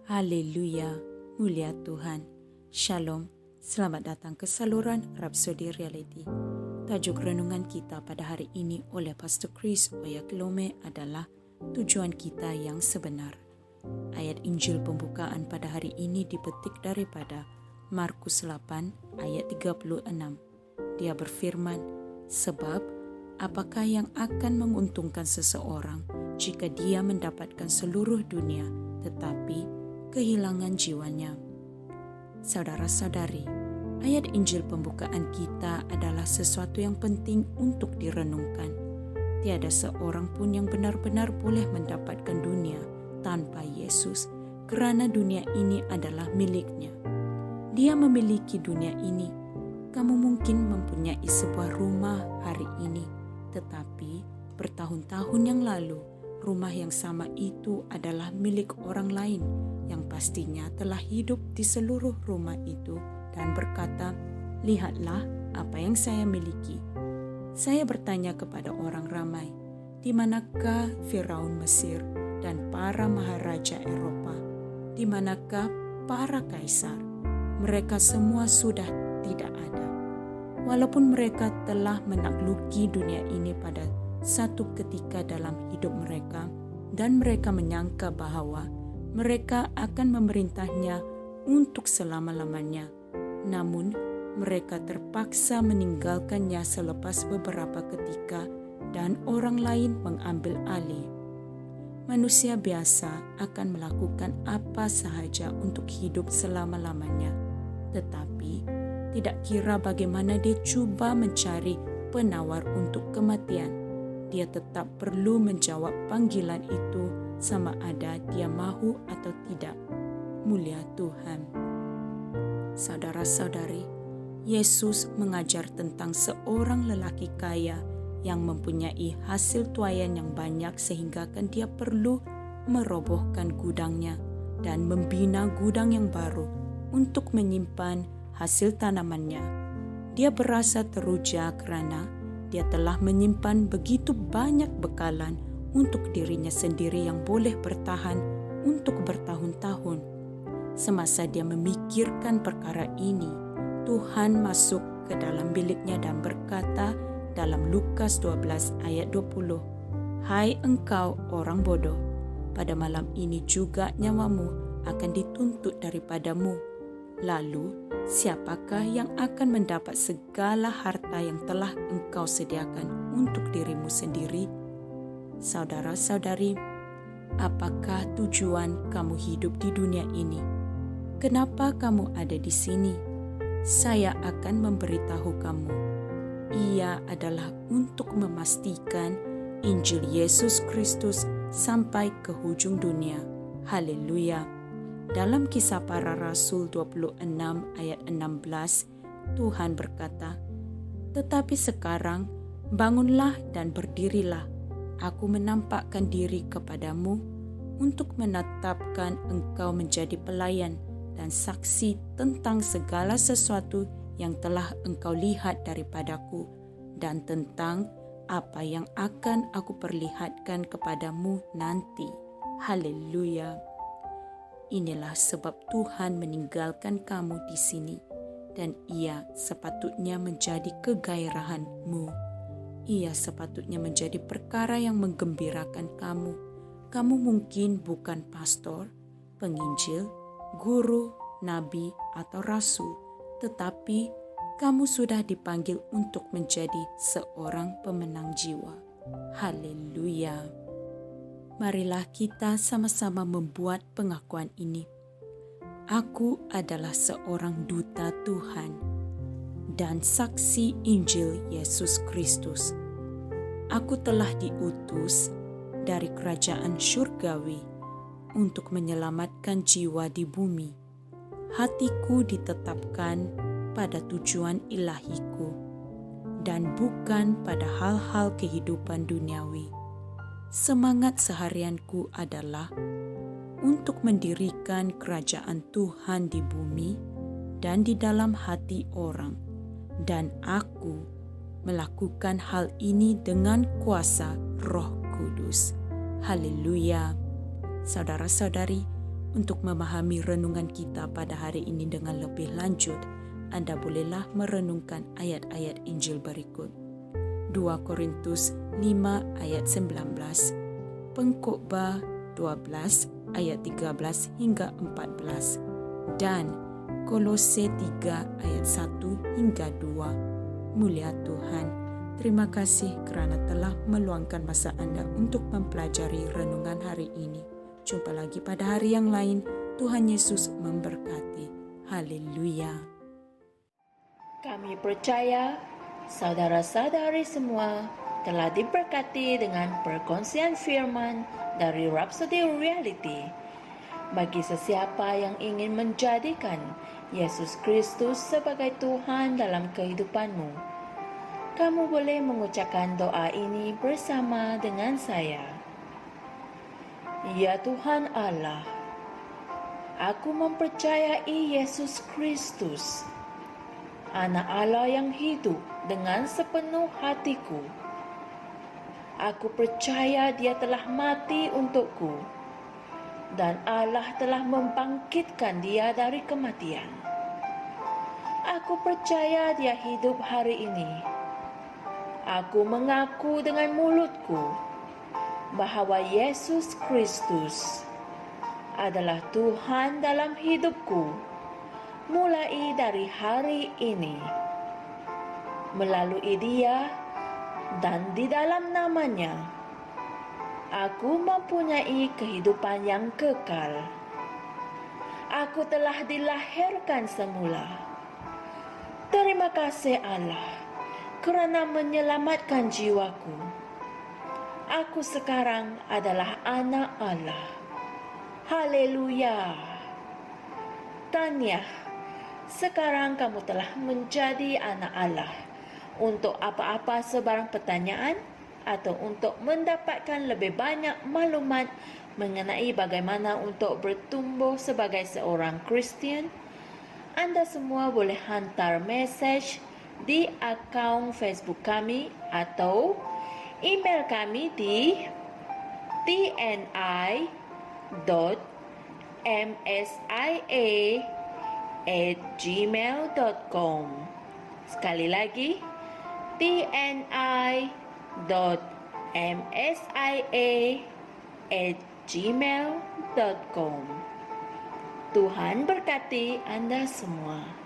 Haleluya, mulia Tuhan. Shalom, selamat datang ke saluran Rhapsody Reality. Tajuk renungan kita pada hari ini oleh Pastor Chris Oyakhilome adalah tujuan kita yang sebenar. Ayat Injil pembukaan pada hari ini dipetik daripada Markus 8 ayat 36. Dia berfirman, sebab apakah yang akan menguntungkan seseorang jika dia mendapatkan seluruh dunia tetapi kehilangan jiwanya. Saudara-saudari, ayat Injil pembukaan kita adalah sesuatu yang penting untuk direnungkan. Tiada seorang pun yang benar-benar boleh mendapatkan dunia tanpa Yesus, kerana dunia ini adalah miliknya. Dia memiliki dunia ini. Kamu mungkin mempunyai sebuah rumah hari ini, tetapi bertahun-tahun yang lalu, rumah yang sama itu adalah milik orang lain yang pastinya telah hidup di seluruh rumah itu dan berkata, lihatlah apa yang saya miliki. Saya bertanya kepada orang ramai, di manakah Firaun Mesir dan para maharaja Eropa? Di manakah para kaisar? Mereka semua sudah tidak ada. Walaupun mereka telah menakluki dunia ini pada satu ketika dalam hidup mereka, dan mereka menyangka bahwa mereka akan memerintahnya untuk selama-lamanya. Namun, mereka terpaksa meninggalkannya selepas beberapa ketika dan orang lain mengambil alih. Manusia biasa akan melakukan apa sahaja untuk hidup selama-lamanya. Tetapi, tidak kira bagaimana dia cuba mencari penawar untuk kematian, dia tetap perlu menjawab panggilan itu sama ada dia mahu atau tidak. Mulia Tuhan. Saudara-saudari, Yesus mengajar tentang seorang lelaki kaya yang mempunyai hasil tuaian yang banyak sehingga kan dia perlu merobohkan gudangnya dan membina gudang yang baru untuk menyimpan hasil tanamannya. Dia berasa teruja kerana dia telah menyimpan begitu banyak bekalan untuk dirinya sendiri yang boleh bertahan untuk bertahun-tahun. Semasa dia memikirkan perkara ini, Tuhan masuk ke dalam biliknya dan berkata dalam Lukas 12 ayat 20, hai engkau orang bodoh, pada malam ini juga nyawamu akan dituntut daripadamu. Lalu, siapakah yang akan mendapat segala harta yang telah engkau sediakan untuk dirimu sendiri? Saudara-saudari, apakah tujuan kamu hidup di dunia ini? Kenapa kamu ada di sini? Saya akan memberitahu kamu. Ia adalah untuk memastikan Injil Yesus Kristus sampai ke hujung dunia. Haleluya. Dalam Kisah Para Rasul 26 ayat 16, Tuhan berkata, tetapi sekarang bangunlah dan berdirilah. Aku menampakkan diri kepadamu untuk menetapkan engkau menjadi pelayan dan saksi tentang segala sesuatu yang telah engkau lihat daripadaku dan tentang apa yang akan aku perlihatkan kepadamu nanti. Haleluya. Inilah sebab Tuhan meninggalkan kamu di sini dan ia sepatutnya menjadi kegairahanmu. Ia sepatutnya menjadi perkara yang menggembirakan kamu. Kamu mungkin bukan pastor, penginjil, guru, nabi, atau rasul, tetapi kamu sudah dipanggil untuk menjadi seorang pemenang jiwa. Haleluya. Marilah kita sama-sama membuat pengakuan ini. Aku adalah seorang duta Tuhan dan saksi Injil Yesus Kristus. Aku telah diutus dari kerajaan syurgawi untuk menyelamatkan jiwa di bumi. Hatiku ditetapkan pada tujuan ilahiku dan bukan pada hal-hal kehidupan duniawi. Semangat seharianku adalah untuk mendirikan kerajaan Tuhan di bumi dan di dalam hati orang. Dan aku melakukan hal ini dengan kuasa Roh Kudus. Haleluya. Saudara-saudari, Untuk memahami renungan kita pada hari ini dengan lebih lanjut, Anda bolehlah merenungkan ayat-ayat Injil berikut. 2 Korintus 5 ayat 19, Pengkhotbah 12 ayat 13 hingga 14, dan Kolose 3 ayat 1 hingga 2. Mulia Tuhan, terima kasih kerana telah meluangkan masa Anda untuk mempelajari renungan hari ini. Jumpa lagi pada hari yang lain. Tuhan Yesus memberkati. Haleluya. Kami percaya saudara-saudari semua telah diberkati dengan perkongsian firman dari Rhapsody Reality. Bagi sesiapa yang ingin menjadikan Yesus Kristus sebagai Tuhan dalam kehidupanmu, kamu boleh mengucapkan doa ini bersama dengan saya. Ya Tuhan Allah, aku mempercayai Yesus Kristus, Anak Allah yang hidup dengan sepenuh hatiku. Aku percaya Dia telah mati untukku, dan Allah telah membangkitkan Dia dari kematian. Aku percaya Dia hidup hari ini. Aku mengaku dengan mulutku bahawa Yesus Kristus adalah Tuhan dalam hidupku mulai dari hari ini. Melalui Dia dan di dalam nama-Nya, aku mempunyai kehidupan yang kekal. Aku telah dilahirkan semula. Terima kasih Allah kerana menyelamatkan jiwaku. Aku sekarang adalah anak Allah. Haleluya. Tahniah, sekarang kamu telah menjadi anak Allah. Untuk apa-apa sebarang pertanyaan atau untuk mendapatkan lebih banyak maklumat mengenai bagaimana untuk bertumbuh sebagai seorang Kristian, Anda semua boleh hantar mesej di akaun Facebook kami atau email kami di tni.msia@gmail.com. Sekali lagi, tni.msia@gmail.com. Tuhan berkati Anda semua.